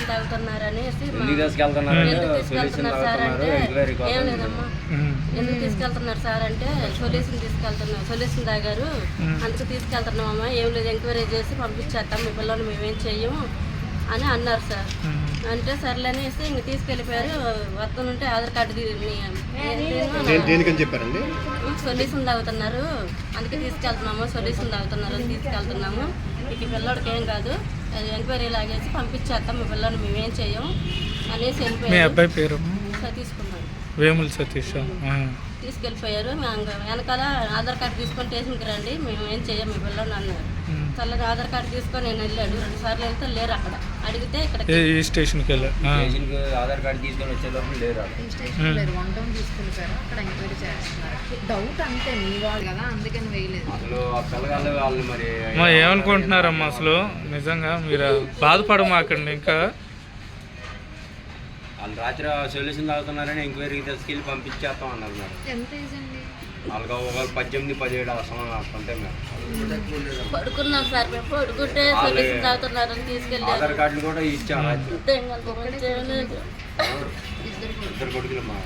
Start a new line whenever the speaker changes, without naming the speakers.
Solution తాగుతున్నారు అనేసి
ఎందుకు తీసుకెళ్తున్నారు
సార్ అంటే ఏం లేదమ్మా ఎందుకు తీసుకెళ్తున్నారు సార్ అంటే సొల్యూషన్ తాగారు అందుకు తీసుకెళ్తున్నామమ్మా ఏం లేదు ఎంక్వైరీ చేసి పంపించేస్తాం మీ పిల్లలు మేమేం చెయ్యము అని అన్నారు సార్. అంటే సర్లే అనేసి ఇంక తీసుకెళ్ళిపోయారు. వస్తుంటే ఆధార్ కార్డు
చెప్పారండి
సొల్యూషన్ తాగుతున్నారు అందుకే తీసుకెళ్తున్నాము సొల్యూషన్ తాగుతున్నారు అని తీసుకెళ్తున్నాము ఇక పిల్లడికి ఏం కాదు ఎంక్వైరీ లాగేసి పంపించేస్తాం మీ పిల్లలు మేమేం చెయ్యం అనేసి వెళ్ళిపోయారు.
అబ్బాయి పేరు
తీసుకున్నాను
వేముల సతీష్
తీసుకెళ్ళిపోయారు. వెనకాల ఆధార్ కార్డు తీసుకొని స్టేషన్కి రండి మేము ఏం చెయ్యం మీ పిల్లలు అన్నారు. చల్లగా ఆధార్ కార్డు తీసుకొని నేను వెళ్ళాడు 2 సార్లు వెళ్తే లేరు అక్కడ అడిగితే ఇక్కడ
ఈ స్టేషన్కి వెళ్ళి
ఆధార్ కార్డు తీసుకొని వచ్చేటప్పుడు లేరు
అక్కడ ఎంక్వైరీ చేస్తున్నారు. డౌట్ అంతే మీ వాళ్ళు కదా అందుకని వేయలేదు.
అసలు ఆ పిల్లగాళ్ళు వాళ్ళు మరి
ఏమనుకుంటున్నారమ్మా అసలు నిజంగా మీరు బాధపడమాకండి. ఇంకా
వాళ్ళు రాత్రి సొల్యూషన్ తాగుతున్నారని ఎంక్వైరీకి తీసుకెళ్ళి పంపించేస్తాం అన్నారు మేడం.
ఎంత ఏజ్ అండి
వాళ్ళకి ఒక 18-17 అవసరం అంతే మేడం.
పడుకున్నాం సార్ మేము పడుకుంటే సొల్యూషన్ తాగుతున్నారని తీసుకెళ్ళి
ఆధార్ కార్డులు కూడా ఇచ్చాం రాత్రి.
ఇద్దరు
ఇద్దరు కొడుకులు మా